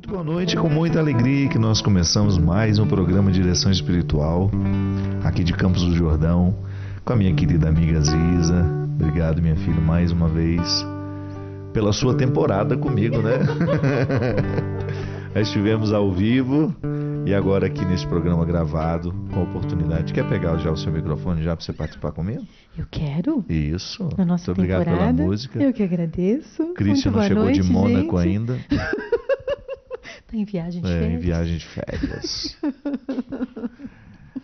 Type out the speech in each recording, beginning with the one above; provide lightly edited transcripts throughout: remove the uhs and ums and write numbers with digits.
Muito boa noite, com muita alegria que nós começamos mais um programa Direção Espiritual, aqui de Campos do Jordão, com a minha querida amiga Ziza. Obrigado, minha filha, mais uma vez, pela sua temporada comigo, né? Nós estivemos ao vivo e agora aqui nesse programa gravado, com a oportunidade. Quer pegar já o seu microfone já para você participar comigo? Eu quero. Isso. Na nossa Muito obrigado temporada. pela música. Eu que agradeço. Cristian não chegou noite, de Mônaco gente. ainda. Tá em viagem de Em férias. viagem de férias.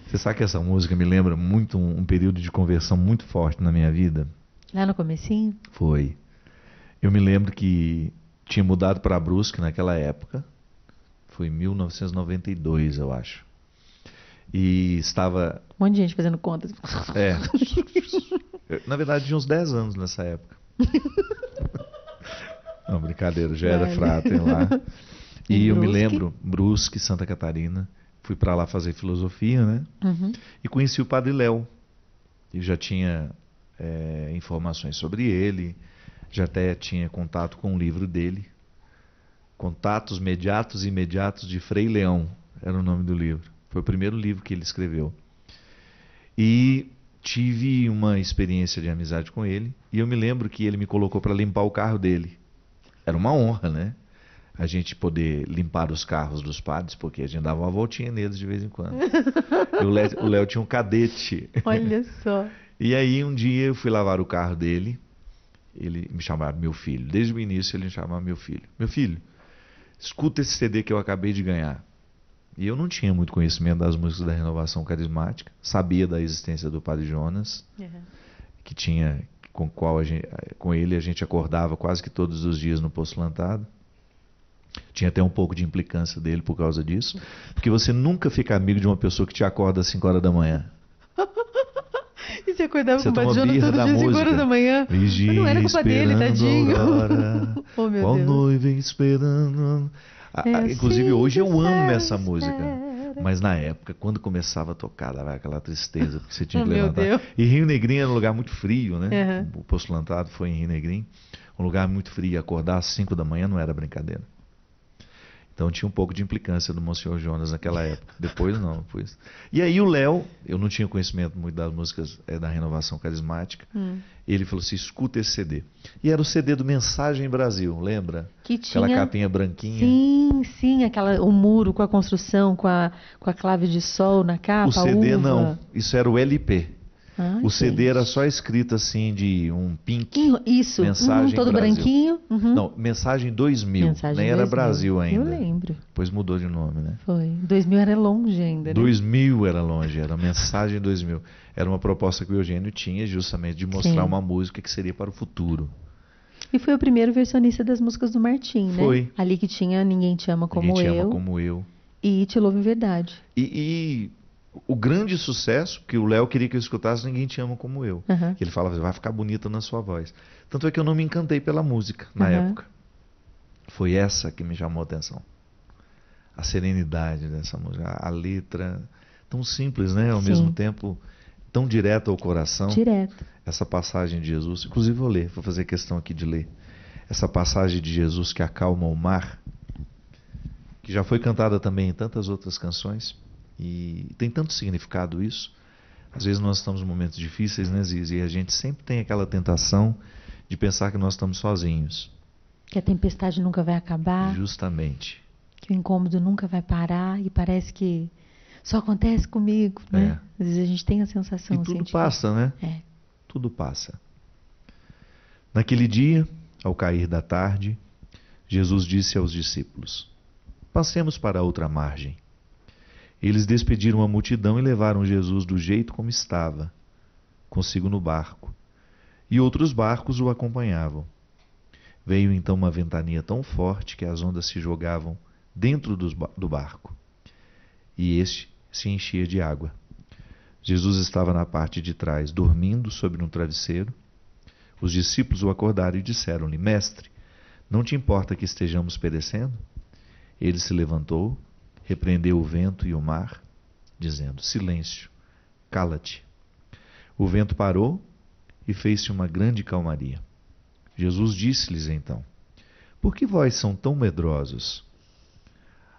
Você sabe que essa música me lembra muito um período de conversão muito forte na minha vida? Lá no comecinho? Foi. Eu me lembro que tinha mudado para Brusque naquela época. Foi em 1992, eu acho. E estava... Um monte de gente fazendo contas. É. Na verdade, tinha uns 10 anos nessa época. Não, brincadeira, já era Vale. frater lá. E Em eu me Brusque? lembro, Brusque, Santa Catarina, fui para lá fazer filosofia, né? Uhum. E conheci o Padre Léo. Eu já tinha informações sobre ele, já até tinha contato com o livro dele. Contatos Mediatos e Imediatos de Frei Leão, era o nome do livro. Foi o primeiro livro que ele escreveu. E tive uma experiência de amizade com ele, e eu me lembro que ele me colocou para limpar o carro dele. Era uma honra, né? A gente poder limpar os carros dos padres, porque a gente dava uma voltinha neles de vez em quando. E o Léo tinha um cadete. Olha só. E aí um dia eu fui lavar o carro dele, ele me chamava meu filho. Desde o início ele me chamava meu filho. Meu filho, escuta esse CD que eu acabei de ganhar. E eu não tinha muito conhecimento das músicas da Renovação Carismática, sabia da existência do Padre Jonas, Uhum. que tinha, com ele a gente acordava quase que todos os dias no Postulantado. Tinha até um pouco de implicância dele por causa disso, porque você nunca fica amigo de uma pessoa que te acorda às 5 horas da manhã. E você acordava Você com o toma Badiano birra todo da dia, 5 música. horas da manhã. Vigia Mas não era culpa dele, esperando tadinho. a aurora, Oh, meu qual Deus. noiva esperando. Inclusive hoje eu amo essa música. Mas na época, quando começava a tocar, dava aquela tristeza, porque você tinha Oh, que meu levantar. Deus. E Rio Negrinho era um lugar muito frio, né? Uhum. O Postulantado foi em Rio Negrinho. Um lugar muito frio. Acordar às 5 da manhã não era brincadeira. Então tinha um pouco de implicância do Monsenhor Jonas naquela época. Depois não. Depois. E aí o Léo, eu não tinha conhecimento muito das músicas da Renovação Carismática. Ele falou assim, escuta esse CD. E era o CD do Mensagem Brasil, lembra? Que Aquela tinha... capinha branquinha. Sim, o muro com a construção, com a clave de sol na capa, O CD uva. não, isso era o LP. Ah, O CD era gente. só escrito assim de um pink. Isso, Mensagem todo Brasil. branquinho. Uhum. Não, Mensagem 2000. Mensagem Nem era 2000. Brasil ainda. Eu lembro. Depois mudou de nome, né? Foi. 2000 era longe ainda, né? 2000 era longe, era Mensagem 2000. Era uma proposta que o Eugênio tinha justamente de mostrar Sim. uma música que seria para o futuro. E foi o primeiro versionista das músicas do Martim, né? Foi. Ali que tinha Ninguém Te Ama Como Ninguém te Eu ama como eu. e Te Louvo em Verdade. E o grande sucesso, que o Léo queria que eu escutasse, Ninguém Te Ama Como Eu. Uhum. Que ele falava, vai ficar bonita na sua voz. Tanto é que eu não me encantei pela música na Uhum. época. Foi essa que me chamou a atenção. A serenidade dessa música, a letra tão simples, né? Ao Sim. mesmo tempo tão direta ao coração. Direto. Essa passagem de Jesus, inclusive vou fazer questão aqui de ler. Essa passagem de Jesus que acalma o mar, que já foi cantada também em tantas outras canções, e tem tanto significado isso. Às vezes nós estamos em momentos difíceis, né, Zizi? E a gente sempre tem aquela tentação de pensar que nós estamos sozinhos. Que a tempestade nunca vai acabar, Justamente. que o incômodo nunca vai parar e parece que só acontece comigo, né? Às vezes a gente tem a sensação E assim, tudo de passa, né? É. Tudo passa. Naquele dia, ao cair da tarde, Jesus disse aos discípulos: passemos para a outra margem. Eles despediram a multidão e levaram Jesus do jeito como estava, consigo no barco. E outros barcos o acompanhavam. Veio então uma ventania tão forte que as ondas se jogavam dentro do barco. E este se enchia de água. Jesus estava na parte de trás, dormindo sobre um travesseiro. Os discípulos o acordaram e disseram-lhe: Mestre, não te importa que estejamos perecendo? Ele se levantou, repreendeu o vento e o mar, dizendo: Silêncio, cala-te. O vento parou e fez-se uma grande calmaria. Jesus disse-lhes então: Por que vós são tão medrosos?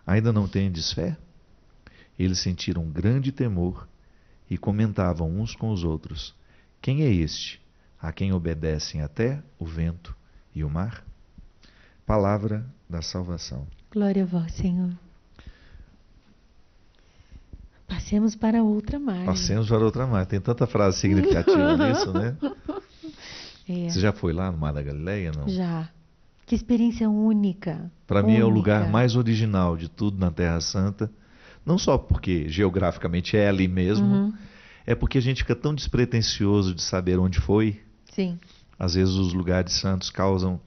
Ainda não tendes fé? Eles sentiram grande temor e comentavam uns com os outros: quem é este, a quem obedecem até o vento e o mar? Palavra da salvação. Glória a vós, Senhor. Passemos para outra margem. Passemos para outra margem. Tem tanta frase significativa nisso, né? É. Você já foi lá no Mar da Galileia, não? Já. Que experiência única. Para mim é o lugar mais original de tudo na Terra Santa. Não só porque geograficamente é ali mesmo, é porque a gente fica tão despretensioso de saber onde foi. Sim. Às vezes os lugares santos causam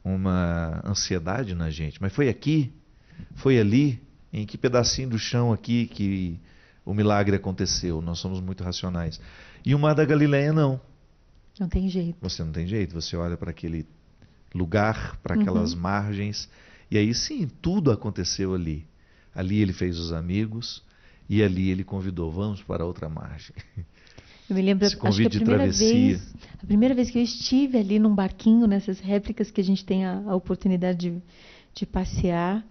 uma ansiedade na gente. Mas foi aqui? Foi ali? Em que pedacinho do chão aqui que o milagre aconteceu? Nós somos muito racionais. E o Mar da Galileia não. Não tem jeito. Você não tem jeito. Você olha para aquele lugar, para aquelas margens, e aí sim, tudo aconteceu ali. Ali ele fez os amigos e ali ele convidou: vamos para outra margem. Eu me lembro, acho que a primeira vez que eu estive ali num barquinho, nessas réplicas que a gente tem a oportunidade de passear,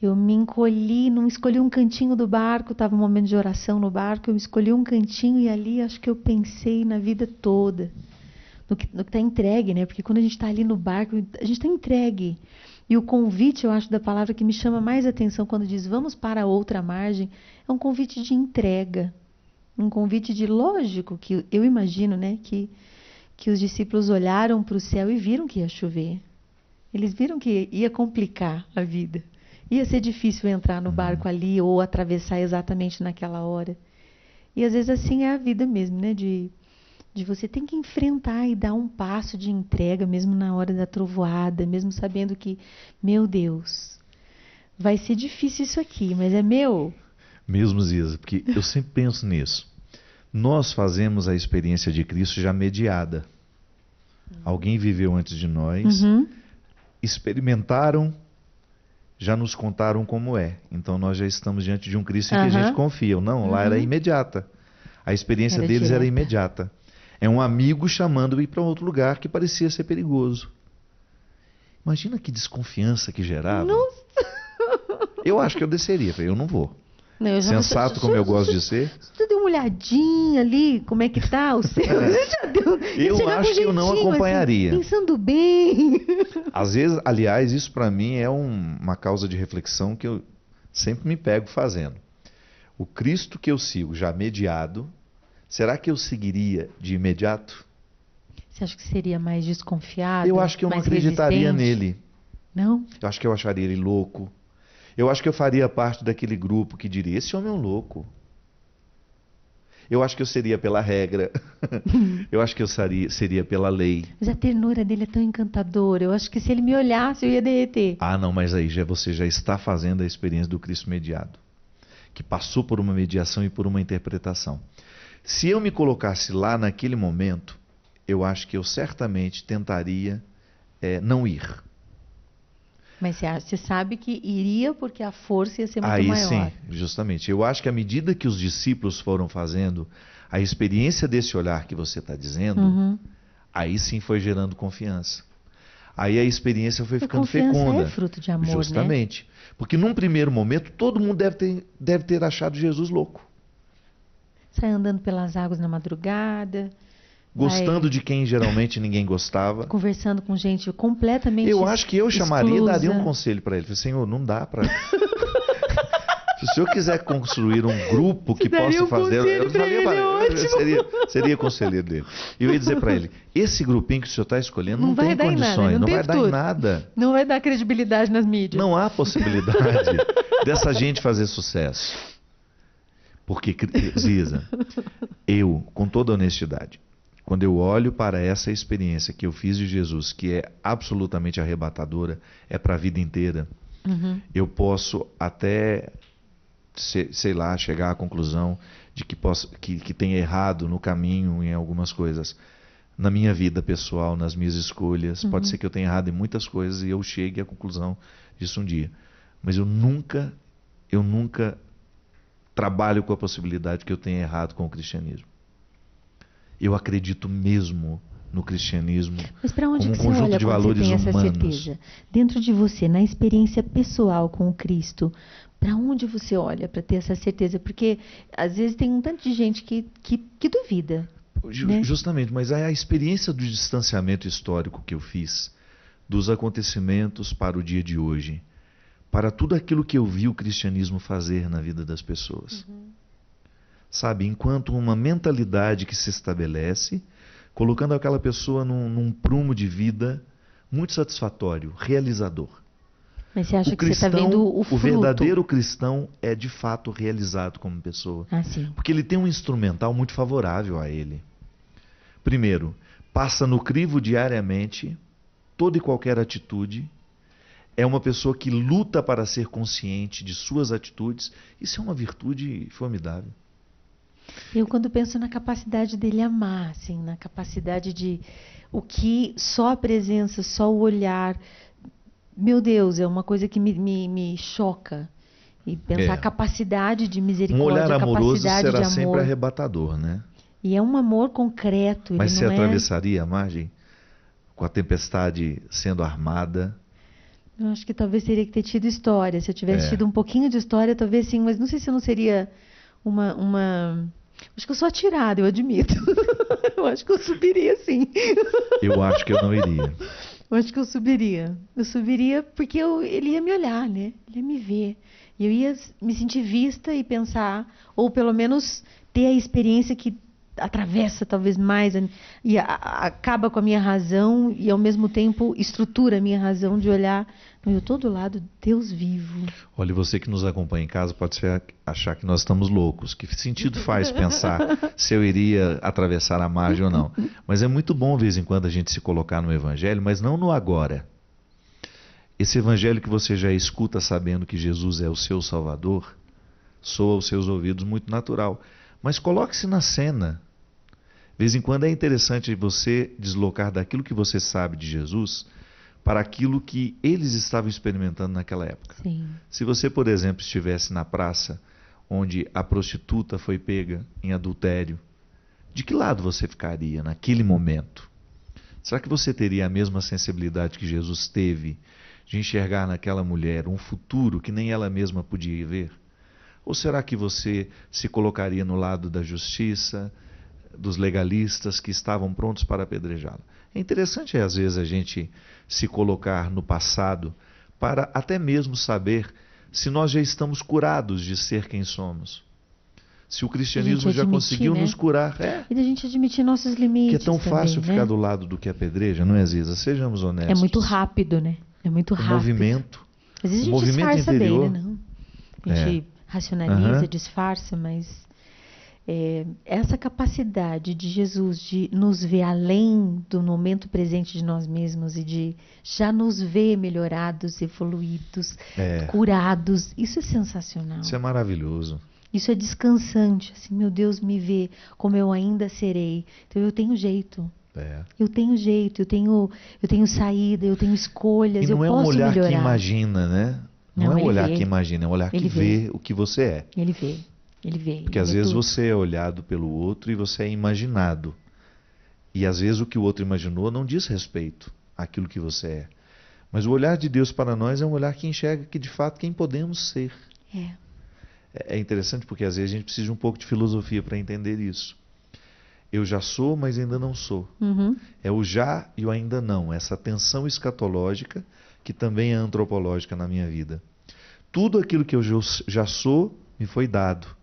eu me encolhi, não escolhi um cantinho do barco, estava um momento de oração no barco, eu escolhi um cantinho e ali acho que eu pensei na vida toda, no que está entregue, né? Porque quando a gente está ali no barco, a gente está entregue. E o convite, eu acho, da palavra que me chama mais atenção quando diz vamos para outra margem, é um convite de entrega. Um convite de lógico, que eu imagino, né, que os discípulos olharam para o céu e viram que ia chover. Eles viram que ia complicar a vida. Ia ser difícil entrar no barco ali ou atravessar exatamente naquela hora. E às vezes assim é a vida mesmo, né, de você tem que enfrentar e dar um passo de entrega, mesmo na hora da trovoada, mesmo sabendo que, meu Deus, vai ser difícil isso aqui, mas é meu. Mesmo, Ziza, porque eu sempre penso nisso. Nós fazemos a experiência de Cristo já mediada. Alguém viveu antes de nós, experimentaram, já nos contaram como é. Então nós já estamos diante de um Cristo em que a gente confia. Não, lá era imediata. A experiência deles era imediata. É um amigo chamando-o ir para outro lugar que parecia ser perigoso. Imagina que desconfiança que gerava. Nossa. Eu acho que eu desceria. Eu não vou. Não, sensato como eu gosto de ser. Você deu uma olhadinha ali, como é que tá o céu? Eu acho que eu não acompanharia. Assim, pensando bem. Às vezes, aliás, isso para mim é uma causa de reflexão que eu sempre me pego fazendo. O Cristo que eu sigo já mediado, será que eu seguiria de imediato? Você acha que seria mais desconfiado? Eu acho que eu não acreditaria nele. Não? Eu acho que eu acharia ele louco. Eu acho que eu faria parte daquele grupo que diria: esse homem é um louco. Eu acho que eu seria pela regra. Eu acho que eu seria pela lei. Mas a ternura dele é tão encantadora. Eu acho que se ele me olhasse, eu ia derreter. Ah, não, mas aí você já está fazendo a experiência do Cristo mediado, que passou por uma mediação e por uma interpretação. Se eu me colocasse lá naquele momento, eu acho que eu certamente tentaria não ir. Mas você sabe que iria porque a força ia ser muito maior. Aí sim, justamente. Eu acho que à medida que os discípulos foram fazendo a experiência desse olhar que você está dizendo, aí sim foi gerando confiança. Aí a experiência foi ficando fecunda. É fruto de amor, justamente. Né? Porque num primeiro momento todo mundo deve ter achado Jesus louco. Sai andando pelas águas na madrugada. Gostando de quem geralmente ninguém gostava. Conversando com gente completamente Eu acho que eu chamaria exclusa. E daria um conselho para ele. Falei: Senhor, não dá para... Se o senhor quiser construir um grupo que possa fazer... Seria conselheiro dele. E eu ia dizer para ele: esse grupinho que o senhor está escolhendo não tem condições, não vai dar em nada. Não vai dar credibilidade nas mídias. Não há possibilidade dessa gente fazer sucesso. Porque, Ziza, eu, com toda honestidade, quando eu olho para essa experiência que eu fiz de Jesus, que é absolutamente arrebatadora, é para a vida inteira, eu posso até, sei lá, chegar à conclusão de que tenha errado no caminho em algumas coisas. Na minha vida pessoal, nas minhas escolhas, pode ser que eu tenha errado em muitas coisas e eu chegue à conclusão disso um dia. Mas eu nunca trabalho com a possibilidade que eu tenha errado com o cristianismo. Eu acredito mesmo no cristianismo como um conjunto de valores humanos. Certeza? Dentro de você, na experiência pessoal com o Cristo, Para onde você olha para ter essa certeza? Porque às vezes tem um tanto de gente que duvida. Né? Justamente, mas a experiência do distanciamento histórico que eu fiz, dos acontecimentos para o dia de hoje, para tudo aquilo que eu vi o cristianismo fazer na vida das pessoas. Sabe, enquanto uma mentalidade que se estabelece, colocando aquela pessoa num prumo de vida muito satisfatório, realizador. Mas você acha que você está vendo o fruto? O verdadeiro cristão é de fato realizado como pessoa. Sim. Porque ele tem um instrumental muito favorável a ele. Primeiro, passa no crivo diariamente toda e qualquer atitude. É uma pessoa que luta para ser consciente de suas atitudes. Isso é uma virtude formidável. Eu, quando penso na capacidade dele amar, assim, na capacidade de... O que só a presença, só o olhar... Meu Deus, é uma coisa que me choca. E pensar a capacidade de misericórdia, um olhar amoroso será de amor. Sempre arrebatador, né? E é um amor concreto. Mas você atravessaria a margem com a tempestade sendo armada? Eu acho que talvez teria que ter tido história. Se eu tivesse tido um pouquinho de história, talvez sim. Mas não sei se eu não seria uma... Acho que eu sou atirada, eu admito. Eu acho que eu subiria, sim. Eu acho que eu não iria. Eu acho que eu subiria. Eu subiria porque ele ia me olhar, né? Ele ia me ver. E eu ia me sentir vista e pensar, ou pelo menos ter a experiência que atravessa talvez mais e acaba com a minha razão e ao mesmo tempo estrutura a minha razão de olhar, eu estou do lado de Deus vivo. Olha, você que nos acompanha em casa pode achar que nós estamos loucos. Que sentido faz pensar se eu iria atravessar a margem ou não? Mas é muito bom de vez em quando a gente se colocar no evangelho, mas não no agora. Esse evangelho que você já escuta sabendo que Jesus é o seu Salvador, soa aos seus ouvidos muito natural. Mas coloque-se na cena. De vez em quando é interessante você deslocar daquilo que você sabe de Jesus para aquilo que eles estavam experimentando naquela época. Sim. Se você, por exemplo, estivesse na praça onde a prostituta foi pega em adultério, de que lado você ficaria naquele momento? Será que você teria a mesma sensibilidade que Jesus teve de enxergar naquela mulher um futuro que nem ela mesma podia ver? Ou será que você se colocaria no lado da justiça, dos legalistas que estavam prontos para apedrejá-la? É interessante, às vezes, a gente se colocar no passado para até mesmo saber se nós já estamos curados de ser quem somos. Se o cristianismo já conseguiu nos curar. E da gente admitir nossos limites. Que é tão fácil ficar do lado do que apedreja, não é, Ziza? Sejamos honestos. É muito rápido, né? É muito rápido. O movimento. Às vezes a gente disfarça bem, né? Não? A gente racionaliza, disfarça, mas essa capacidade de Jesus de nos ver além do momento presente de nós mesmos e de já nos ver melhorados, evoluídos, curados, isso é sensacional. Isso é maravilhoso. Isso é descansante, assim, meu Deus me vê como eu ainda serei. Então eu tenho jeito. Eu tenho jeito, eu tenho saída, eu tenho escolhas, eu posso melhorar. E não é um olhar que imagina, né? Não é um olhar que imagina, é um olhar que vê o que você é. Ele vê. Porque às vezes você é olhado pelo outro e você é imaginado. E às vezes o que o outro imaginou não diz respeito àquilo que você é. Mas o olhar de Deus para nós é um olhar que enxerga que de fato quem podemos ser. É interessante porque às vezes a gente precisa de um pouco de filosofia para entender isso. Eu já sou, mas ainda não sou. É o já e o ainda não. Essa tensão escatológica que também é antropológica na minha vida. Tudo aquilo que eu já sou me foi dado.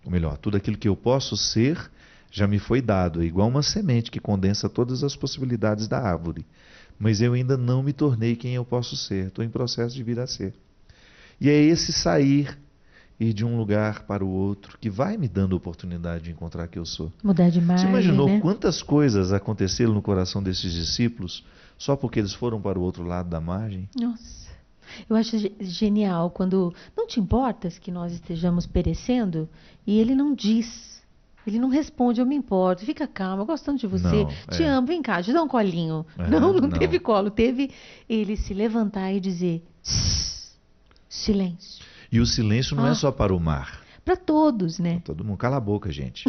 Ou melhor, tudo aquilo que eu posso ser já me foi dado. É igual uma semente que condensa todas as possibilidades da árvore. Mas eu ainda não me tornei quem eu posso ser. Estou em processo de vir a ser. E é esse sair, ir de um lugar para o outro, que vai me dando a oportunidade de encontrar quem eu sou. Mudar de margem, Você imaginou quantas coisas aconteceram no coração desses discípulos só porque eles foram para o outro lado da margem? Nossa. Eu acho genial quando não te importas que nós estejamos perecendo e ele não diz, ele não responde, eu me importo, fica calma, eu gosto tanto de você, te amo, vem cá, te dá um colinho. Não teve colo, teve ele se levantar e dizer silêncio. E o silêncio não é só para o mar. Para todos, né? Pra todo mundo. Cala a boca, gente.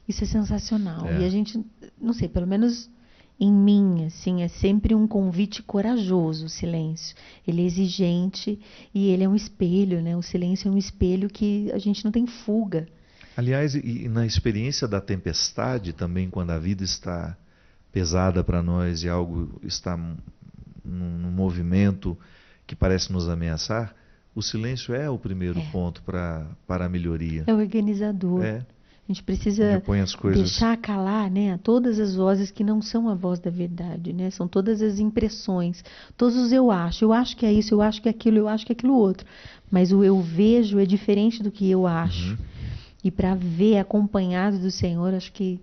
Isso é sensacional. E a gente, não sei, pelo menos em mim, assim, é sempre um convite corajoso, o silêncio. Ele é exigente e ele é um espelho, né? O silêncio é um espelho que a gente não tem fuga. Aliás, e na experiência da tempestade também, quando a vida está pesada para nós e algo está num movimento que parece nos ameaçar, o silêncio é o primeiro ponto para a melhoria. É o organizador. É. A gente precisa deixar calar, né, todas as vozes que não são a voz da verdade, né? São todas as impressões, todos os eu acho que é isso, eu acho que é aquilo, eu acho que é aquilo outro. Mas o eu vejo é diferente do que eu acho. E para ver acompanhado do Senhor, acho que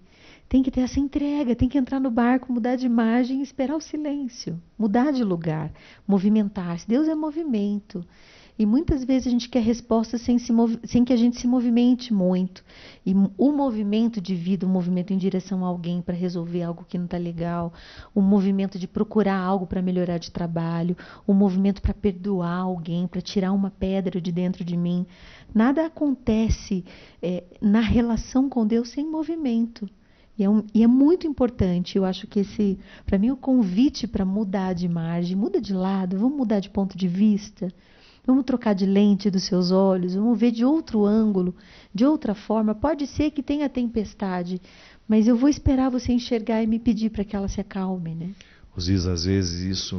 tem que ter essa entrega, tem que entrar no barco, mudar de imagem, esperar o silêncio, mudar de lugar, movimentar-se. Deus é movimento. E muitas vezes a gente quer respostas sem que a gente se movimente muito. E o movimento de vida, o movimento em direção a alguém para resolver algo que não está legal, o movimento de procurar algo para melhorar de trabalho, o movimento para perdoar alguém, para tirar uma pedra de dentro de mim. Nada acontece na relação com Deus sem movimento. E é muito importante, eu acho que para mim, o convite para mudar de imagem, muda de lado, vamos mudar de ponto de vista. Vamos trocar de lente dos seus olhos, vamos ver de outro ângulo, de outra forma. Pode ser que tenha tempestade, mas eu vou esperar você enxergar e me pedir para que ela se acalme, né? Rosisa, às vezes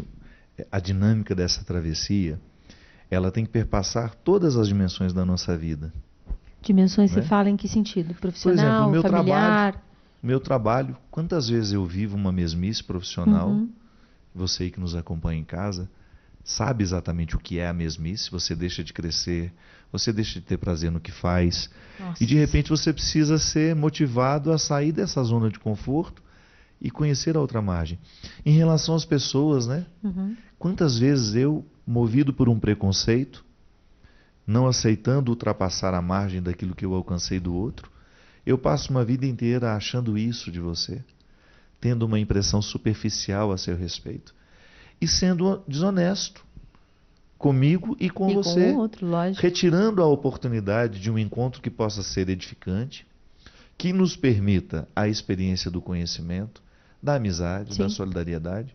a dinâmica dessa travessia, ela tem que perpassar todas as dimensões da nossa vida. Dimensões, você fala em que sentido? Profissional, por exemplo, familiar? Meu trabalho, quantas vezes eu vivo uma mesmice profissional, você aí que nos acompanha em casa, sabe exatamente o que é a mesmice, você deixa de crescer, você deixa de ter prazer no que faz. Nossa. E de repente você precisa ser motivado a sair dessa zona de conforto e conhecer a outra margem. Em relação às pessoas, né? Quantas vezes eu, movido por um preconceito, não aceitando ultrapassar a margem daquilo que eu alcancei do outro, eu passo uma vida inteira achando isso de você, tendo uma impressão superficial a seu respeito. E sendo desonesto comigo e com você, com o outro, lógico. Retirando a oportunidade de um encontro que possa ser edificante, que nos permita a experiência do conhecimento, da amizade, da solidariedade,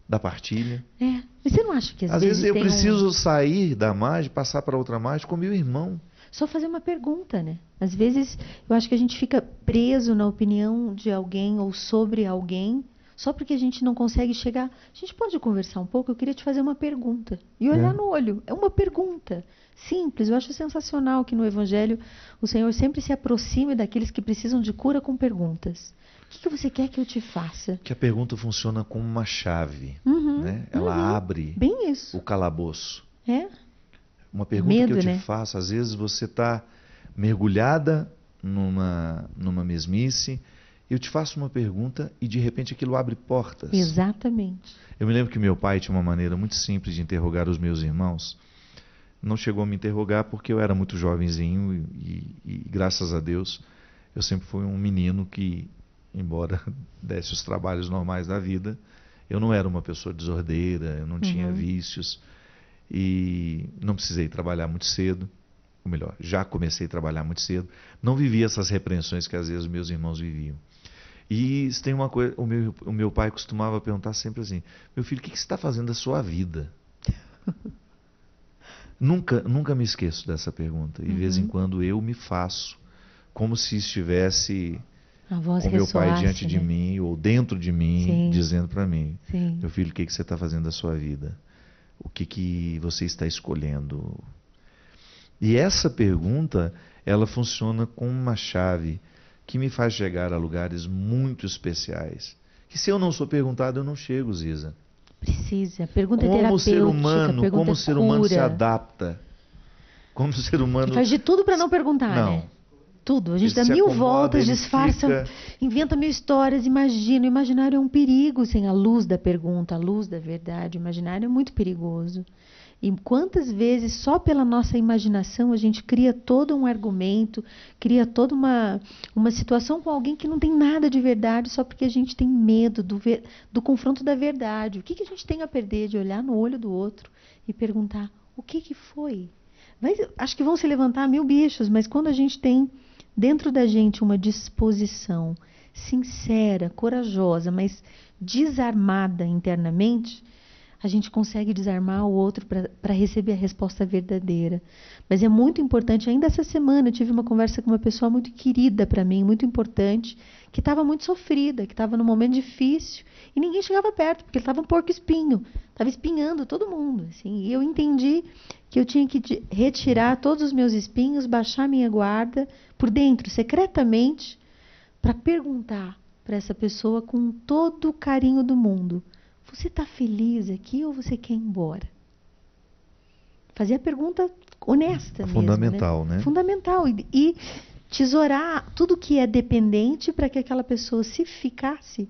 da partilha. Mas você não acha que às vezes eu preciso sair da margem, passar para outra margem com meu irmão? Só fazer uma pergunta, né? Às vezes eu acho que a gente fica preso na opinião de alguém ou sobre alguém, só porque a gente não consegue chegar. A gente pode conversar um pouco? Eu queria te fazer uma pergunta. E olhar no olho. É uma pergunta simples. Eu acho sensacional que no Evangelho o Senhor sempre se aproxime daqueles que precisam de cura com perguntas. O que você quer que eu te faça? Que a pergunta funciona como uma chave. Né? Ela abre o calabouço. Uma pergunta que eu te faço. Às vezes você está mergulhada numa mesmice. Eu te faço uma pergunta e de repente aquilo abre portas. Exatamente. Eu me lembro que meu pai tinha uma maneira muito simples de interrogar os meus irmãos. Não chegou a me interrogar porque eu era muito jovenzinho e graças a Deus eu sempre fui um menino que, embora desse os trabalhos normais da vida, eu não era uma pessoa desordeira, eu não tinha vícios e não precisei trabalhar muito cedo. Ou melhor, já comecei a trabalhar muito cedo. Não vivi essas repreensões que às vezes meus irmãos viviam. E tem uma coisa, o meu pai costumava perguntar sempre assim: meu filho, o que você está fazendo da sua vida? Nunca me esqueço dessa pergunta. E de vez em quando eu me faço, como se estivesse com meu pai diante de mim ou dentro de mim, dizendo para mim: meu filho, o que você está fazendo da sua vida? O que você está escolhendo? E essa pergunta, ela funciona como uma chave que me faz chegar a lugares muito especiais. Que se eu não sou perguntado, eu não chego, Ziza. Precisa. A pergunta é terapêutica. Como o ser humano se adapta. Como o ser humano... Faz de tudo para não perguntar, né? Tudo. A gente dá mil voltas, disfarça, inventa mil histórias, imagina. O imaginário é um perigo sem a luz da pergunta, a luz da verdade. O imaginário é muito perigoso. E quantas vezes, só pela nossa imaginação, a gente cria todo um argumento, cria toda uma situação com alguém que não tem nada de verdade, só porque a gente tem medo do confronto da verdade. O que a gente tem a perder de olhar no olho do outro e perguntar: o que foi? Acho que vão se levantar mil bichos, mas quando a gente tem dentro da gente uma disposição sincera, corajosa, mas desarmada internamente, a gente consegue desarmar o outro para receber a resposta verdadeira. Mas é muito importante, ainda essa semana eu tive uma conversa com uma pessoa muito querida para mim, muito importante, que estava muito sofrida, que estava num momento difícil, e ninguém chegava perto, porque ele estava um porco espinho, estava espinhando todo mundo. Assim, e eu entendi que eu tinha que retirar todos os meus espinhos, baixar minha guarda por dentro, secretamente, para perguntar para essa pessoa com todo o carinho do mundo: você está feliz aqui ou você quer ir embora? Fazer a pergunta honesta mesmo. Fundamental, né? Fundamental. E tesourar tudo que é dependente para que aquela pessoa, se ficasse,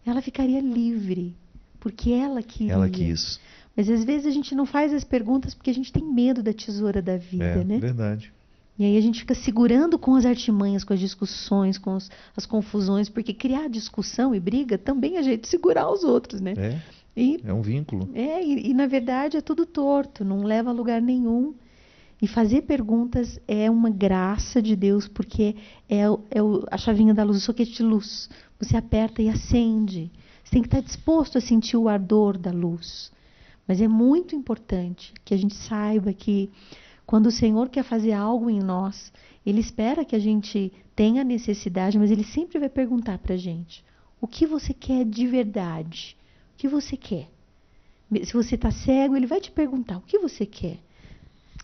ela ficaria livre. Porque ela queria. Ela quis. Mas às vezes a gente não faz as perguntas porque a gente tem medo da tesoura da vida, né? É verdade. E aí a gente fica segurando com as artimanhas, com as discussões, com as confusões, porque criar discussão e briga também é jeito de segurar os outros, né? É um vínculo. E na verdade é tudo torto, não leva a lugar nenhum. E fazer perguntas é uma graça de Deus, porque a chavinha da luz, o soquete de luz. Você aperta e acende. Você tem que estar disposto a sentir o ardor da luz. Mas é muito importante que a gente saiba que quando o Senhor quer fazer algo em nós, Ele espera que a gente tenha necessidade, mas Ele sempre vai perguntar para a gente: o que você quer de verdade? O que você quer? Se você está cego, Ele vai te perguntar: o que você quer?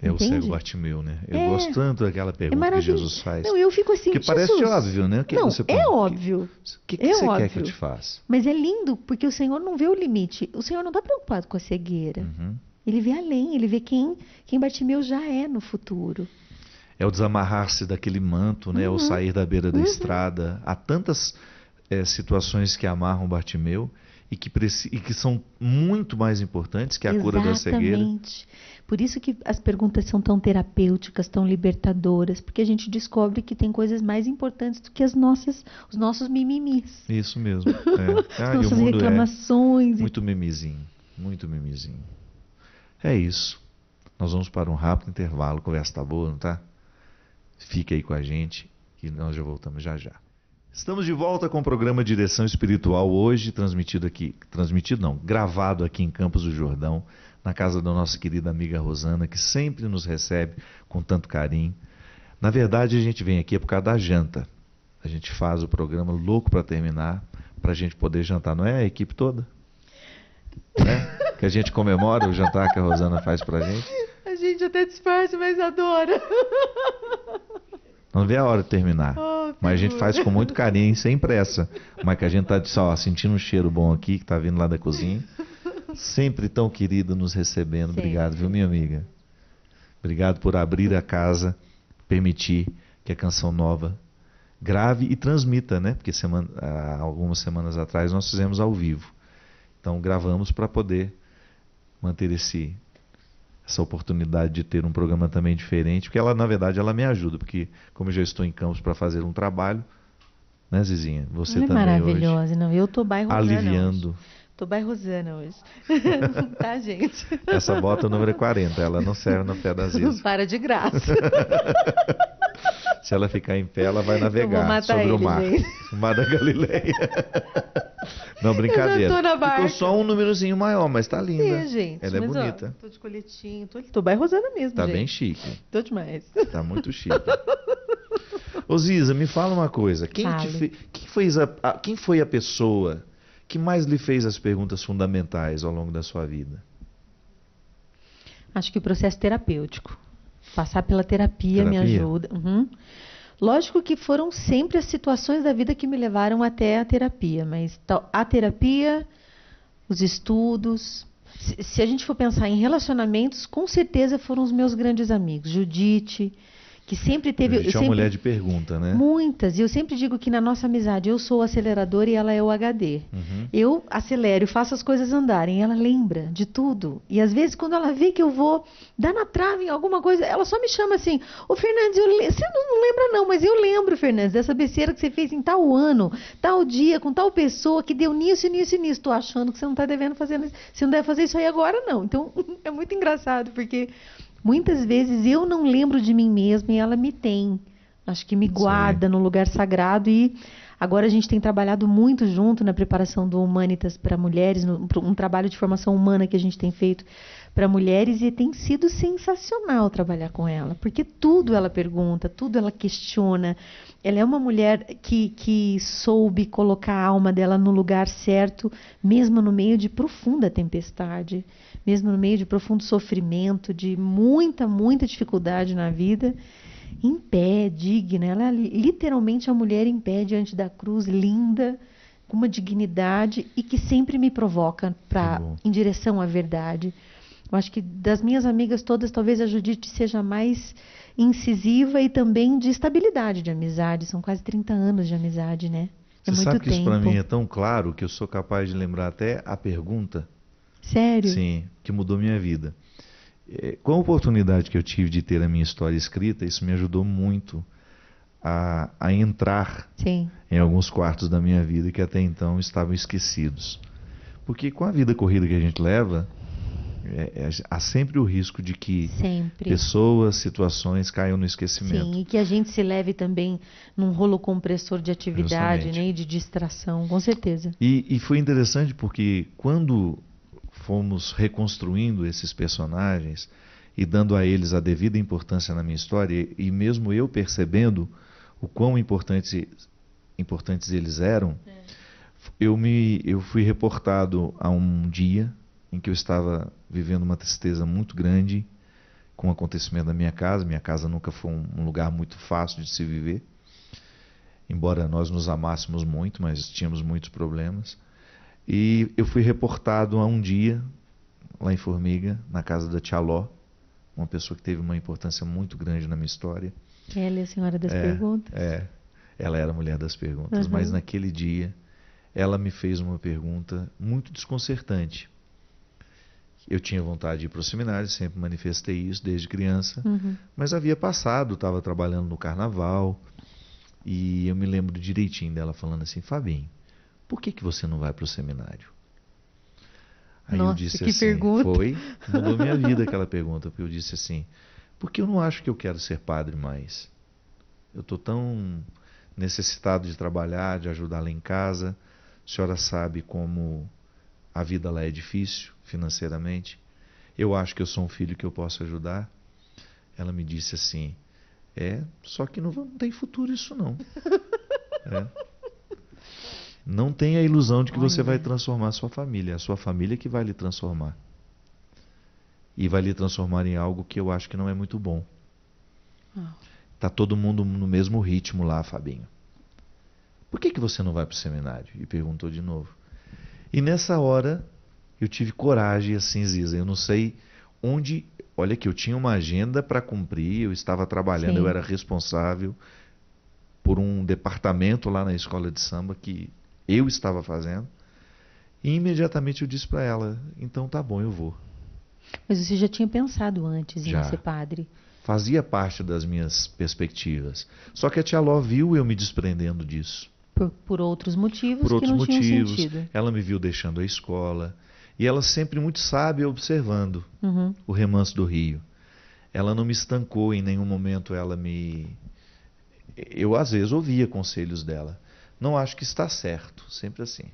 É o cego Bartimeu, né? Eu gosto tanto daquela pergunta que Jesus faz. Não, eu fico assim, que parece óbvio, né? Que não, você é óbvio. O que você quer que eu te faça? Mas é lindo, porque o Senhor não vê o limite. O Senhor não está preocupado com a cegueira. Uhum. Ele vê além, ele vê quem Bartimeu já é no futuro. É o desamarrar-se daquele manto, né? Ou sair da beira da estrada. Há tantas situações que amarram Bartimeu e que são muito mais importantes que a cura da cegueira. Exatamente. Por isso que as perguntas são tão terapêuticas, tão libertadoras, porque a gente descobre que tem coisas mais importantes do que os nossos mimimis. Isso mesmo. As nossas reclamações. Muito mimizinho, muito mimizinho. É isso. Nós vamos para um rápido intervalo. A conversa tá boa, não tá? Fique aí com a gente e nós já voltamos já. Estamos de volta com o programa Direção Espiritual, hoje gravado aqui em Campos do Jordão, na casa da nossa querida amiga Rosana, que sempre nos recebe com tanto carinho. Na verdade, a gente vem aqui por causa da janta. A gente faz o programa louco para terminar, para a gente poder jantar. Não é a equipe toda? Né? Que a gente comemora o jantar que a Rosana faz pra gente. A gente até disfarça, mas adora. Não vê a hora de terminar. Mas a gente faz com muito carinho, sem pressa. Mas que a gente tá só sentindo um cheiro bom aqui, que tá vindo lá da cozinha. Sempre tão querido nos recebendo. Sempre. Obrigado, viu, minha amiga? Obrigado por abrir a casa, permitir que a Canção Nova grave e transmita, né? Porque algumas semanas atrás nós fizemos ao vivo. Então gravamos para poder manter essa oportunidade de ter um programa também diferente, porque ela, na verdade, ela me ajuda, porque como eu já estou em Campos para fazer um trabalho, né, Zizinha? Você ela também é maravilhosa, hoje, não? Eu tô bairrosana aliviando. Tô bairrosana hoje. Tá, gente? Essa bota número 40, ela não serve no pé das vezes. Para de graça. Se ela ficar em pé, ela vai navegar sobre o mar. O mar da Galileia. Não, brincadeira. Ficou só um númerozinho maior, mas tá linda. Sim, gente. Ela é bonita. Ó, tô de coletinho, tô bairrosana mesmo, tá gente. Bem chique. Tô demais. Tá muito chique. Ô Ziza, me fala uma coisa. Quem foi a pessoa que mais lhe fez as perguntas fundamentais ao longo da sua vida? Acho que o processo terapêutico. Passar pela terapia me ajuda. Uhum. Lógico que foram sempre as situações da vida que me levaram até a terapia, mas a terapia, os estudos. Se a gente for pensar em relacionamentos, com certeza foram os meus grandes amigos. Judite, que sempre teve... Judite é uma mulher de pergunta, né? Muitas. E eu sempre digo que na nossa amizade eu sou o acelerador e ela é o HD. Uhum. Eu acelero e faço as coisas andarem. Ela lembra de tudo. E às vezes quando ela vê que eu vou dar na trave em alguma coisa, ela só me chama assim: ô Fernandes, você não lembra não, mas eu lembro, Fernandes, dessa besteira que você fez em tal ano, tal dia, com tal pessoa, que deu nisso e nisso e nisso. Tô achando que você não tá devendo fazer isso. Você não deve fazer isso aí agora, não. Então é muito engraçado, porque muitas vezes eu não lembro de mim mesma e ela me tem. Acho que me guarda no lugar sagrado e Agora a gente tem trabalhado muito junto na preparação do Humanitas para mulheres, um trabalho de formação humana que a gente tem feito para mulheres, e tem sido sensacional trabalhar com ela, porque tudo ela pergunta, tudo ela questiona. Ela é uma mulher que soube colocar a alma dela no lugar certo, mesmo no meio de profunda tempestade, mesmo no meio de profundo sofrimento, de muita, muita dificuldade na vida, em pé, digna. Ela é literalmente a mulher em pé diante da cruz, linda, com uma dignidade, e que sempre me provoca em direção à verdade. Eu acho que das minhas amigas todas, talvez a Judite seja mais incisiva e também de estabilidade de amizade. São quase 30 anos de amizade, né? Você sabe que isso para mim é tão claro que eu sou capaz de lembrar até a pergunta. Sério? Sim, que mudou minha vida. Com a oportunidade que eu tive de ter a minha história escrita, isso me ajudou muito a entrar em alguns quartos da minha vida que até então estavam esquecidos. Porque com a vida corrida que a gente leva, há sempre o risco de que pessoas, situações caiam no esquecimento. Sim, e que a gente se leve também num rolo compressor de atividade, né, e de distração, com certeza. E foi interessante porque quando fomos reconstruindo esses personagens e dando a eles a devida importância na minha história, e mesmo eu percebendo o quão importantes eles eram, eu fui reportado a um dia em que eu estava vivendo uma tristeza muito grande com o acontecimento da minha casa. Minha casa nunca foi um lugar muito fácil de se viver, embora nós nos amássemos muito, mas tínhamos muitos problemas. E eu fui reportado a um dia, lá em Formiga, na casa da Tia Ló, uma pessoa que teve uma importância muito grande na minha história. Ela é a senhora das perguntas? Ela era a mulher das perguntas, mas naquele dia ela me fez uma pergunta muito desconcertante. Eu tinha vontade de ir para o seminário, sempre manifestei isso desde criança, mas havia passado, estava trabalhando no carnaval, e eu me lembro direitinho dela falando assim: Fabinho, por que você não vai para o seminário? Aí Nossa, eu disse que assim, pergunta. Mudou minha vida aquela pergunta, porque eu disse assim: porque eu não acho que eu quero ser padre mais. Eu estou tão necessitado de trabalhar, de ajudar lá em casa. A senhora sabe como a vida lá é difícil financeiramente. Eu acho que eu sou um filho que eu posso ajudar. Ela me disse assim: só que não tem futuro isso não. Não tenha a ilusão de que você vai transformar a sua família. É a sua família que vai lhe transformar. E vai lhe transformar em algo que eu acho que não é muito bom. Está todo mundo no mesmo ritmo lá, Fabinho. Por que você não vai para o seminário? E perguntou de novo. E nessa hora eu tive coragem assim, Ziza. Eu não sei onde... Olha que eu tinha uma agenda para cumprir, eu estava trabalhando, eu era responsável por um departamento lá na escola de samba que eu estava fazendo. E imediatamente eu disse para ela: então tá bom, eu vou. Mas você já tinha pensado antes em ser padre? Fazia parte das minhas perspectivas. Só que a Tia Ló viu eu me desprendendo disso. Por outros motivos que não tinham sentido. Ela me viu deixando a escola. E ela sempre muito sábia observando o remanso do rio. Ela não me estancou em nenhum momento. Eu às vezes ouvia conselhos dela. Não acho que está certo, sempre assim.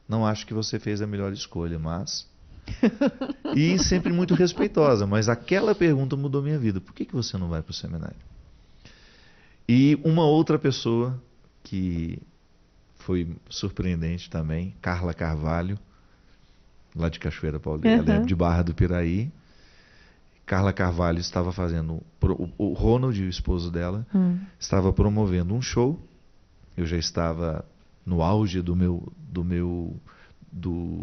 Não acho que você fez a melhor escolha, mas... E sempre muito respeitosa, mas aquela pergunta mudou minha vida. Por que você não vai para o seminário? E uma outra pessoa que foi surpreendente também, Carla Carvalho, lá de Cachoeira Paulista, ela é de Barra do Piraí. Carla Carvalho estava fazendo... O Ronald, o esposo dela, estava promovendo um show. Eu já estava no auge do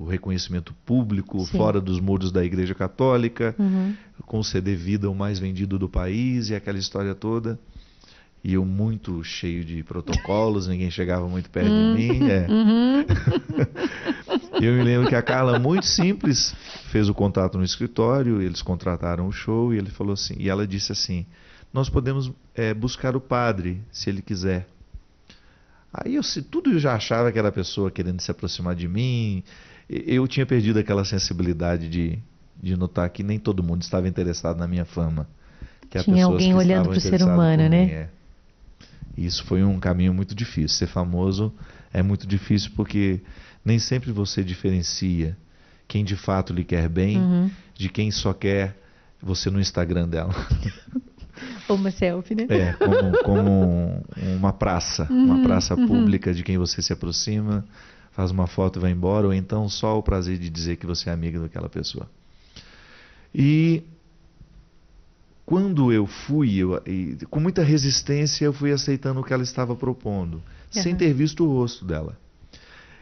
reconhecimento público, fora dos muros da Igreja Católica, com o CD Vida, o mais vendido do país, e aquela história toda. E eu muito cheio de protocolos, ninguém chegava muito perto de mim. Eu me lembro que a Carla, muito simples, fez o contato no escritório, eles contrataram o show, e ele falou assim, e ela disse assim: nós podemos buscar o padre, se ele quiser. Aí tudo eu já achava que era a pessoa querendo se aproximar de mim. Eu tinha perdido aquela sensibilidade de notar que nem todo mundo estava interessado na minha fama. Que tinha alguém olhando para o ser humano, né? E isso foi um caminho muito difícil. Ser famoso é muito difícil porque nem sempre você diferencia quem de fato lhe quer bem de quem só quer você no Instagram dela. Ou uma selfie, né? Como uma praça pública de quem você se aproxima, faz uma foto e vai embora, ou então só o prazer de dizer que você é amiga daquela pessoa. E quando eu fui, com muita resistência, eu fui aceitando o que ela estava propondo, sem ter visto o rosto dela.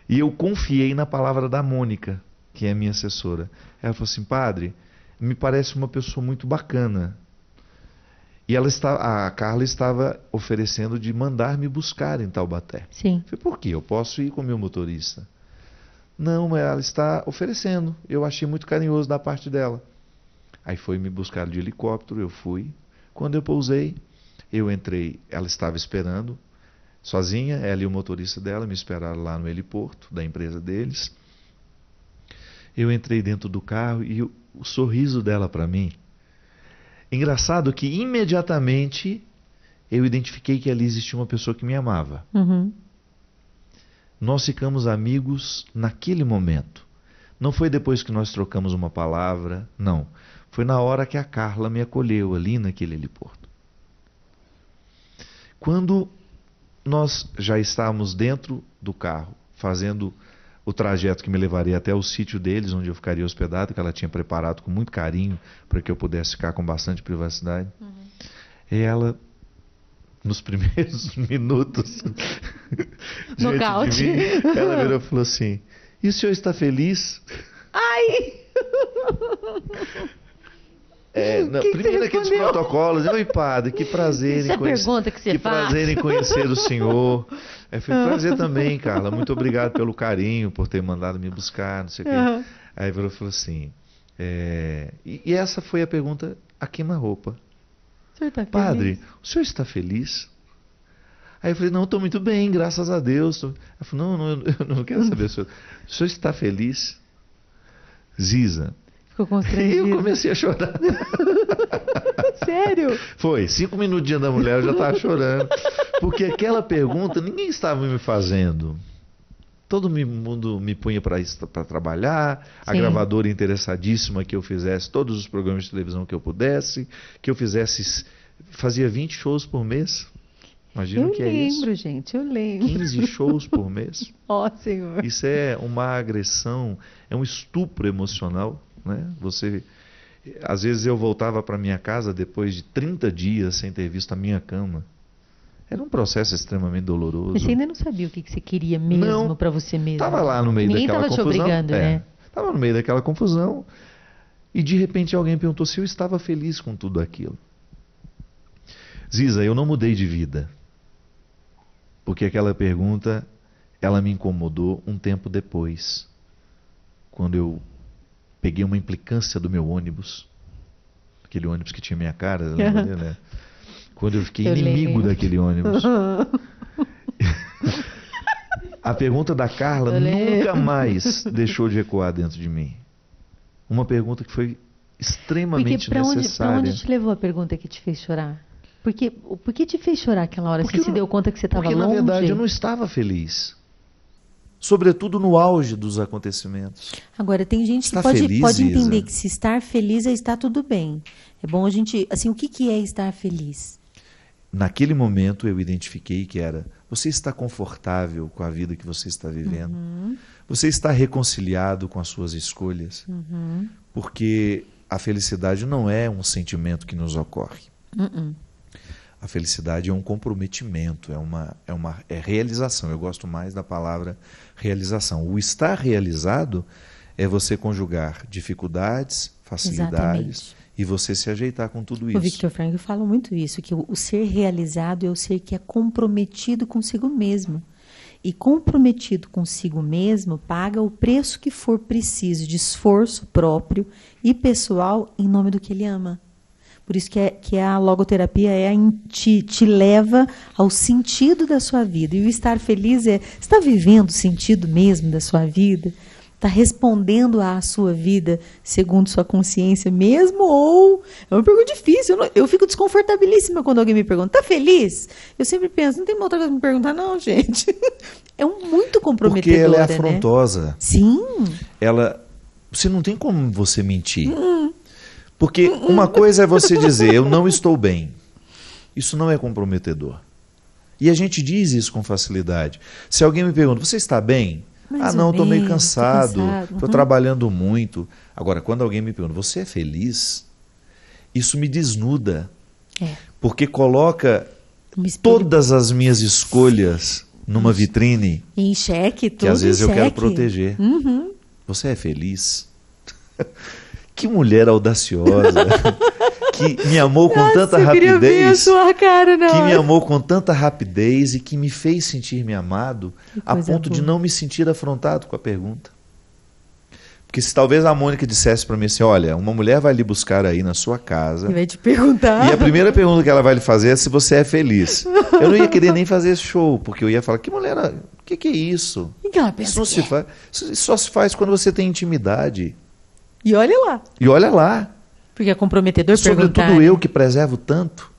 E eu confiei na palavra da Mônica, que é a minha assessora. Ela falou assim: padre, me parece uma pessoa muito bacana. E a Carla estava oferecendo de mandar me buscar em Taubaté. Sim. Eu falei: por quê? Eu posso ir com o meu motorista? Não, mas ela está oferecendo. Eu achei muito carinhoso da parte dela. Aí foi me buscar de helicóptero, eu fui. Quando eu pousei, eu entrei, ela estava esperando, sozinha, ela e o motorista dela me esperaram lá no heliporto da empresa deles. Eu entrei dentro do carro e o sorriso dela para mim. Engraçado que imediatamente eu identifiquei que ali existia uma pessoa que me amava. Nós ficamos amigos naquele momento. Não foi depois que nós trocamos uma palavra, não. Foi na hora que a Carla me acolheu ali naquele heliporto. Quando nós já estávamos dentro do carro, fazendo o trajeto que me levaria até o sítio deles, onde eu ficaria hospedado, que ela tinha preparado com muito carinho para que eu pudesse ficar com bastante privacidade. E ela, nos primeiros minutos diante de mim, ela virou e falou assim: e o senhor está feliz? Ai! Primeiro aqueles protocolos. Oi, padre, que prazer prazer em conhecer o senhor. Foi um prazer também, Carla. Muito obrigado pelo carinho, por ter mandado me buscar, não sei o quê. Aí ele falou assim, e essa foi a pergunta a queima-roupa. O senhor está feliz? Padre, o senhor está feliz? Aí eu falei: não, estou muito bem, graças a Deus. Ela falou: não, eu não quero saber. O senhor está feliz? Ziza. Ficou constrangido. E eu comecei a chorar. Sério? Foi, 5 minutinhos da mulher eu já estava chorando. Porque aquela pergunta ninguém estava me fazendo. Todo mundo me punha para trabalhar. Sim. A gravadora interessadíssima que eu fizesse todos os programas de televisão que eu pudesse. Que eu fazia 20 shows por mês. Imagina o que é isso. Eu lembro, gente, eu lembro. 15 shows por mês. Ó, Senhor. Isso é uma agressão, é um estupro emocional. Né? Às vezes eu voltava para minha casa depois de 30 dias sem ter visto a minha cama. Era um processo extremamente doloroso. Mas você ainda não sabia o que você queria mesmo para você mesmo? Estava lá no meio daquela confusão. Ninguém estava te obrigando, né? Estava no meio daquela confusão e de repente alguém perguntou se eu estava feliz com tudo aquilo. Ziza, eu não mudei de vida. Porque aquela pergunta, ela me incomodou um tempo depois. Quando eu peguei uma implicância do meu ônibus, aquele ônibus que tinha minha cara, né? Quando eu fiquei inimigo daquele ônibus. A pergunta da Carla nunca mais deixou de ecoar dentro de mim. Uma pergunta que foi extremamente necessária. Para onde te levou a pergunta que te fez chorar? Por que te fez chorar aquela hora? Você se deu conta que você estava longe? Porque, na verdade, eu não estava feliz. Sobretudo no auge dos acontecimentos. Agora, tem gente que pode entender que se estar feliz é estar tudo bem. É bom a gente... Assim, o que é estar feliz? Naquele momento eu identifiquei que era: você está confortável com a vida que você está vivendo? Você está reconciliado com as suas escolhas? Porque a felicidade não é um sentimento que nos ocorre. A felicidade é um comprometimento, é realização. Eu gosto mais da palavra realização. O estar realizado é você conjugar dificuldades, facilidades. Exatamente. E você se ajeitar com tudo isso. O Viktor Frankl fala muito isso, que o ser realizado é o ser que é comprometido consigo mesmo. E comprometido consigo mesmo paga o preço que for preciso de esforço próprio e pessoal em nome do que ele ama. Por isso que a logoterapia te leva ao sentido da sua vida. E o estar feliz você está vivendo o sentido mesmo da sua vida? está respondendo à sua vida segundo sua consciência mesmo? Ou é uma pergunta difícil. Eu fico desconfortabilíssima quando alguém me pergunta, tá feliz? Eu sempre penso, não tem uma outra coisa pra me perguntar, não, gente. É muito comprometedora, porque ela é afrontosa. Né? Sim. Você não tem como você mentir. Porque uma coisa é você dizer, eu não estou bem. Isso não é comprometedor. E a gente diz isso com facilidade. Se alguém me pergunta, você está bem? Não, estou meio cansado, estou trabalhando muito. Agora, quando alguém me pergunta, você é feliz? Isso me desnuda. Porque coloca todas as minhas escolhas numa vitrine. Em xeque, tudo que às vezes eu quero proteger. Você é feliz? Que mulher audaciosa. Que me amou com tanta rapidez. Ver a sua cara, que me amou com tanta rapidez e que me fez sentir-me amado a ponto de não me sentir afrontado com a pergunta. Porque se talvez a Mônica dissesse para mim assim, olha, uma mulher vai lhe buscar aí na sua casa e vai te perguntar. E a primeira pergunta que ela vai lhe fazer é se você é feliz. Eu não ia querer nem fazer esse show, porque eu ia falar, que mulher, o que é isso? O que ela pensa isso não se faz, isso só se faz quando você tem intimidade. E olha lá. E olha lá. Porque é comprometedor sobretudo perguntar. Eu que preservo tanto.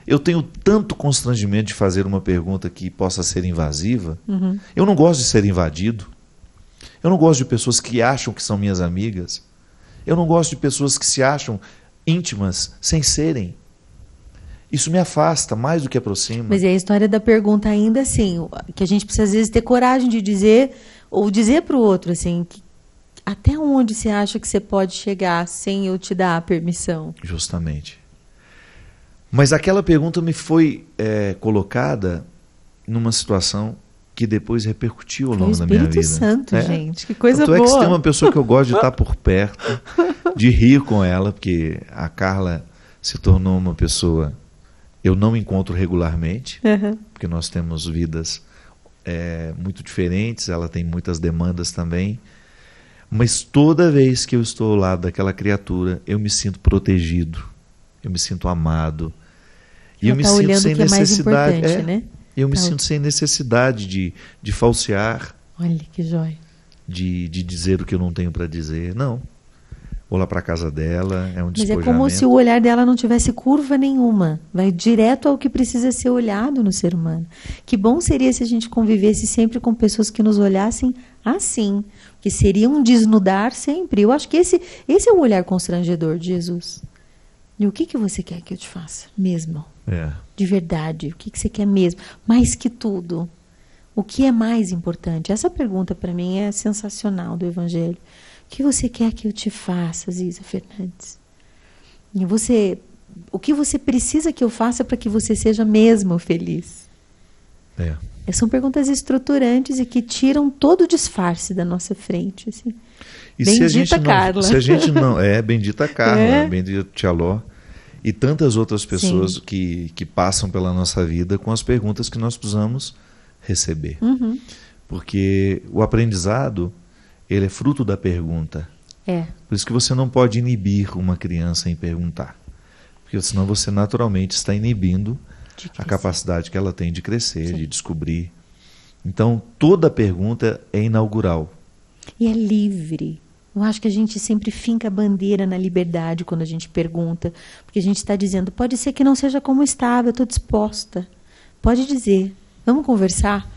Eu tenho tanto constrangimento de fazer uma pergunta que possa ser invasiva. Eu não gosto de ser invadido. Eu não gosto de pessoas que acham que são minhas amigas. Eu não gosto de pessoas que se acham íntimas sem serem. Isso me afasta mais do que aproxima. Mas é a história da pergunta ainda assim, que a gente precisa às vezes ter coragem de dizer, ou dizer para o outro assim, até onde você acha que você pode chegar sem eu te dar a permissão? Justamente. Mas aquela pergunta me foi colocada numa situação que depois repercutiu ao longo da minha vida. Espírito Santo, gente, que coisa boa. É que tem uma pessoa que eu gosto de estar por perto, de rir com ela, porque a Carla se tornou uma pessoa eu não encontro regularmente, porque nós temos vidas muito diferentes, ela tem muitas demandas também. Mas toda vez que eu estou ao lado daquela criatura, eu me sinto protegido, eu me sinto amado. E eu me sinto sem necessidade. Né? Eu me sinto sem necessidade de falsear. Olha que jóia. De dizer o que eu não tenho para dizer. Não. Vou lá para a casa dela, é um despojamento. Mas é como se o olhar dela não tivesse curva nenhuma. Vai direto ao que precisa ser olhado no ser humano. Que bom seria se a gente convivesse sempre com pessoas que nos olhassem assim. Que seria um desnudar sempre. Eu acho que esse é o olhar constrangedor de Jesus. E o que você quer que eu te faça mesmo? De verdade. O que você quer mesmo? Mais que tudo. O que é mais importante? Essa pergunta para mim é sensacional do Evangelho. O que você quer que eu te faça, Ziza Fernandes? E o que você precisa que eu faça para que você seja mesmo feliz? São perguntas estruturantes e que tiram todo o disfarce da nossa frente. Assim. E bendita Carla. Se a gente não... bendita Carla, bendita Tia Ló. E tantas outras pessoas que passam pela nossa vida com as perguntas que nós precisamos receber. Porque o aprendizado, ele é fruto da pergunta. Por isso que você não pode inibir uma criança em perguntar. Porque senão você naturalmente está inibindo a capacidade que ela tem de crescer, de descobrir. Então, toda pergunta é inaugural. E é livre. Eu acho que a gente sempre finca a bandeira na liberdade quando a gente pergunta. Porque a gente está dizendo, pode ser que não seja como estava, eu estou disposta. Pode dizer, vamos conversar?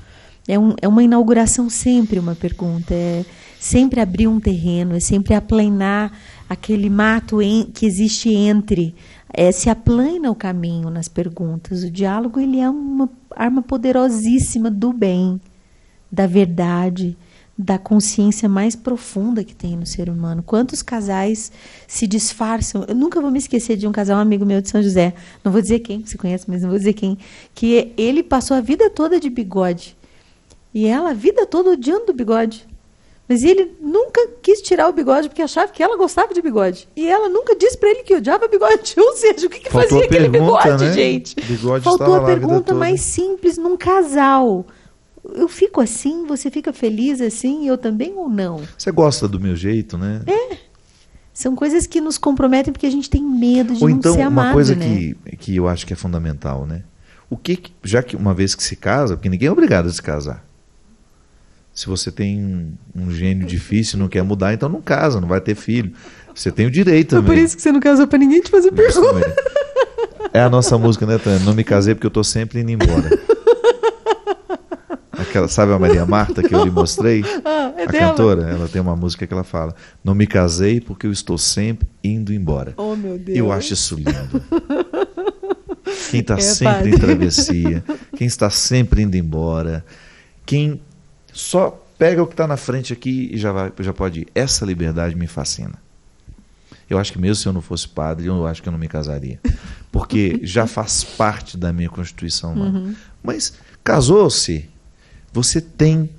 É uma inauguração sempre uma pergunta. É sempre abrir um terreno, é sempre aplanar aquele mato que existe entre... se aplana o caminho nas perguntas. O diálogo ele é uma arma poderosíssima do bem, da verdade, da consciência mais profunda que tem no ser humano. Quantos casais se disfarçam? Eu nunca vou me esquecer de um casal, um amigo meu de São José, não vou dizer quem, você conhece, mas não vou dizer quem, que ele passou a vida toda de bigode e ela a vida toda odiando o bigode. Mas ele nunca quis tirar o bigode porque achava que ela gostava de bigode. E ela nunca disse para ele que odiava bigode. Ou seja, o que fazia aquele bigode, gente? Faltou a pergunta mais simples num casal. Eu fico assim, você fica feliz assim, eu também ou não? Você gosta do meu jeito, né? São coisas que nos comprometem porque a gente tem medo de ou não então, ser amado, uma coisa né? que eu acho que é fundamental, né? Já que uma vez que se casa, porque ninguém é obrigado a se casar. Se você tem um gênio difícil e não quer mudar, então não casa, não vai ter filho. Você tem o direito também. É por isso que você não casou pra ninguém te fazer pergunta. É a nossa música, né, Tânia? Não me casei porque eu tô sempre indo embora. Aquela, sabe a Maria Marta que eu lhe mostrei? É a dela? cantora, ela tem uma música que ela fala: não me casei porque eu estou sempre indo embora. Oh, meu Deus. Eu acho isso lindo. Quem está sempre padre. em travessia, quem está sempre indo embora, quem só pega o que está na frente aqui e já pode ir. Essa liberdade me fascina. Eu acho que mesmo se eu não fosse padre, eu acho que eu não me casaria. Porque já faz parte da minha constituição humana. Uhum. Mas casou-se, você tem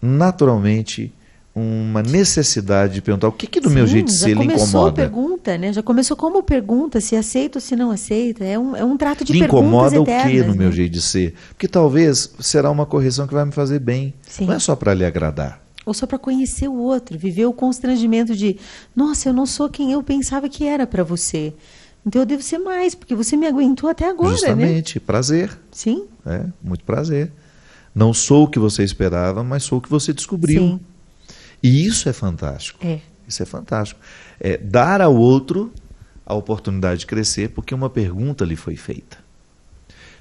naturalmente uma necessidade de perguntar: o que do meu jeito de ser lhe incomoda? Já começou a pergunta, né? Já começou como pergunta, se aceita ou se não aceita. É um trato de lhe perguntas incomoda eternas. O que no né? meu jeito de ser? Porque talvez será uma correção que vai me fazer bem. Sim. Não é só para lhe agradar. Ou só para conhecer o outro, viver o constrangimento de: nossa, eu não sou quem eu pensava que era para você. Então eu devo ser mais, porque você me aguentou até agora, Justamente, né? prazer. Sim. É, muito prazer. Não sou o que você esperava, mas sou o que você descobriu. Sim. E isso é fantástico. É. Isso é fantástico. É dar ao outro a oportunidade de crescer porque uma pergunta lhe foi feita.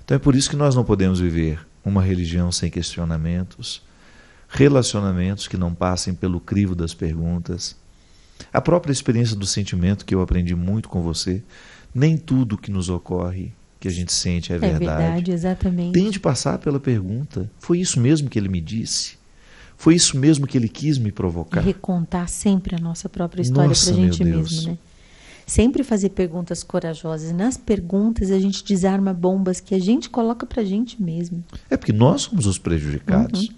Então é por isso que nós não podemos viver uma religião sem questionamentos, relacionamentos que não passem pelo crivo das perguntas. A própria experiência do sentimento, que eu aprendi muito com você, nem tudo que nos ocorre, que a gente sente é verdade. É verdade, exatamente. Tem de passar pela pergunta: foi isso mesmo que ele me disse? Foi isso mesmo que ele quis me provocar? E recontar sempre a nossa própria história para a gente mesmo, né? Sempre fazer perguntas corajosas. Nas perguntas a gente desarma bombas que a gente coloca para a gente mesmo. É porque nós somos os prejudicados. Uhum.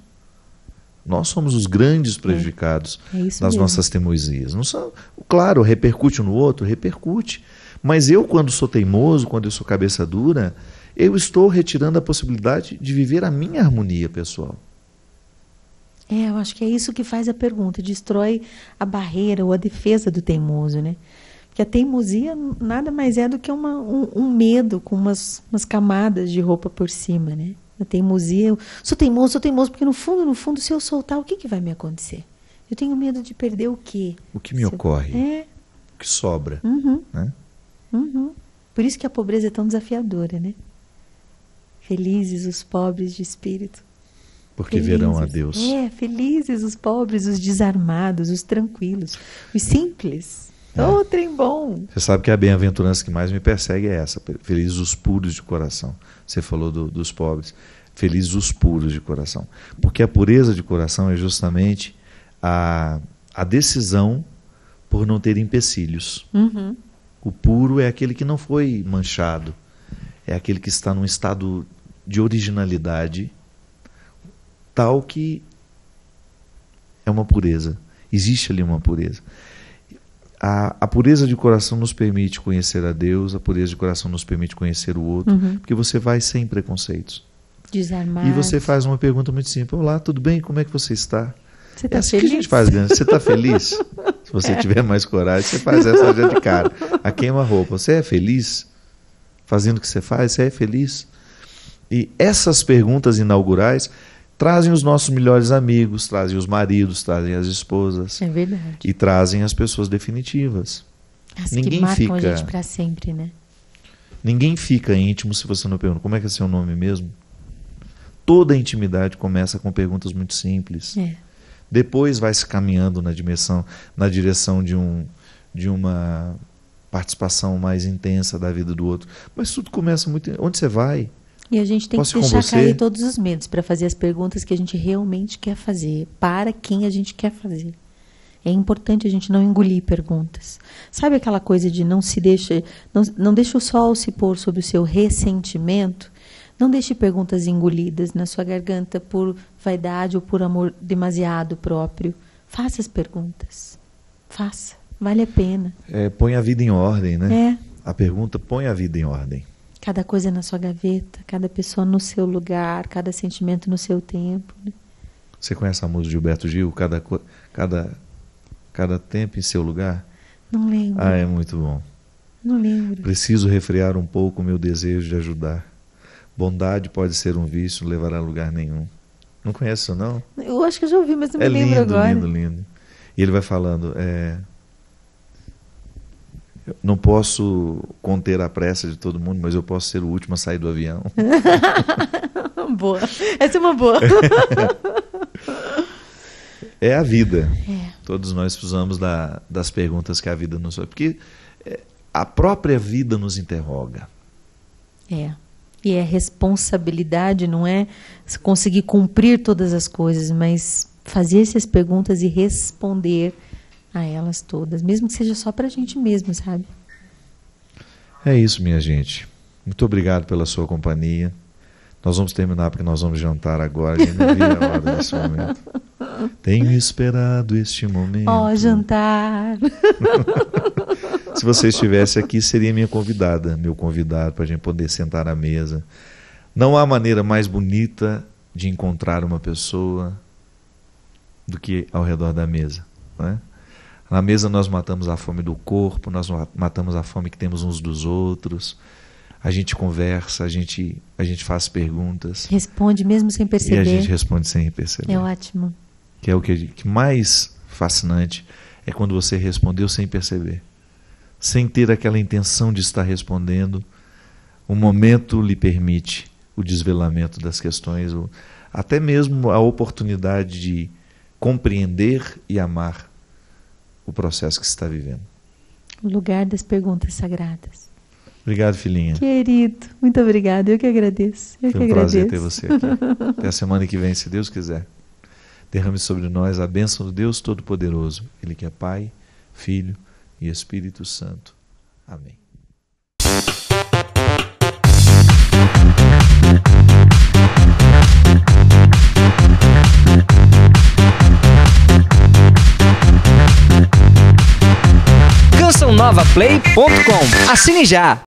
Nós somos os grandes prejudicados nas nossas teimosias. Não são, claro, repercute no outro, repercute. Mas eu, quando sou teimoso, quando eu sou cabeça dura, eu estou retirando a possibilidade de viver a minha harmonia pessoal. Eu acho que é isso que faz a pergunta, destrói a barreira ou a defesa do teimoso, né? Porque a teimosia nada mais é do que um medo com umas camadas de roupa por cima, né? A teimosia, eu sou teimoso, porque no fundo, se eu soltar, o que vai me acontecer? Eu tenho medo de perder o quê? O que me ocorre? O que sobra? Uhum. Né? Uhum. Por isso que a pobreza é tão desafiadora, né? Felizes os pobres de espírito. Porque verão a Deus. Felizes os pobres, os desarmados, os tranquilos, os simples. Ô, trem bom! Você sabe que a bem-aventurança que mais me persegue é essa: felizes os puros de coração. Você falou dos pobres. Felizes os puros de coração. Porque a pureza de coração é justamente a decisão por não ter empecilhos. Uhum. O puro é aquele que não foi manchado. É aquele que está num estado de originalidade tal que é uma pureza. Existe ali uma pureza. A pureza de coração nos permite conhecer a Deus, a pureza de coração nos permite conhecer o outro, porque você vai sem preconceitos. Desarmado. E você faz uma pergunta muito simples: olá, tudo bem? Como é que você está? Você está assim feliz? Que a gente faz, né? Você está feliz? Se você tiver mais coragem, você faz essa já de cara. A queima-roupa. Você é feliz? Fazendo o que você faz, você é feliz? E essas perguntas inaugurais trazem os nossos melhores amigos, trazem os maridos, trazem as esposas. É verdade. E trazem as pessoas definitivas. Ninguém que marcam a gente para sempre, né? Ninguém fica íntimo se você não pergunta: como é que é seu nome mesmo? Toda a intimidade começa com perguntas muito simples. Depois vai se caminhando na direção de uma participação mais intensa da vida do outro. Mas tudo começa muito... Onde você vai? E a gente tem que deixar cair todos os medos para fazer as perguntas que a gente realmente quer fazer, para quem a gente quer fazer. É importante a gente não engolir perguntas. Sabe aquela coisa de não deixa o sol se pôr sobre o seu ressentimento? Não deixe perguntas engolidas na sua garganta por vaidade ou por amor demasiado próprio. Faça as perguntas. Faça. Vale a pena. Põe a vida em ordem, né? É. A pergunta põe a vida em ordem. Cada coisa na sua gaveta, cada pessoa no seu lugar, cada sentimento no seu tempo. Né? Você conhece a música de Gilberto Gil? Cada tempo em seu lugar? Não lembro. Ah, é muito bom. Não lembro. Preciso refrear um pouco o meu desejo de ajudar. Bondade pode ser um vício, não levará a lugar nenhum. Não conhece isso, não? Eu acho que eu já ouvi, mas não me lembro agora. É lindo, lindo. E ele vai falando, eu não posso conter a pressa de todo mundo, mas eu posso ser o último a sair do avião. Boa. Essa é uma boa. É a vida. Todos nós precisamos das perguntas que a vida nos faz. Porque a própria vida nos interroga. E é responsabilidade, não é conseguir cumprir todas as coisas, mas fazer essas perguntas e responder a elas todas, mesmo que seja só para a gente mesmo, sabe? É isso, minha gente. Muito obrigado pela sua companhia. Nós vamos terminar porque nós vamos jantar agora. A gente não via a hora desse momento. Tenho esperado este momento. Jantar! Se você estivesse aqui, seria minha convidada, meu convidado, para a gente poder sentar à mesa. Não há maneira mais bonita de encontrar uma pessoa do que ao redor da mesa, né? Na mesa nós matamos a fome do corpo, nós matamos a fome que temos uns dos outros. A gente conversa, a gente faz perguntas. Responde mesmo sem perceber. E a gente responde sem perceber. É ótimo. Que é o que mais fascinante, é quando você respondeu sem perceber. Sem ter aquela intenção de estar respondendo. O momento lhe permite o desvelamento das questões, até mesmo a oportunidade de compreender e amar o processo que você está vivendo. O lugar das perguntas sagradas. Obrigado, filhinha. Querido, muito obrigada. Eu que agradeço. Foi um prazer ter você aqui. Até a semana que vem, se Deus quiser. Derrame sobre nós a bênção do Deus Todo-Poderoso. Ele que é Pai, Filho e Espírito Santo. Amém. CançãoNovaPlay.com. Assine já!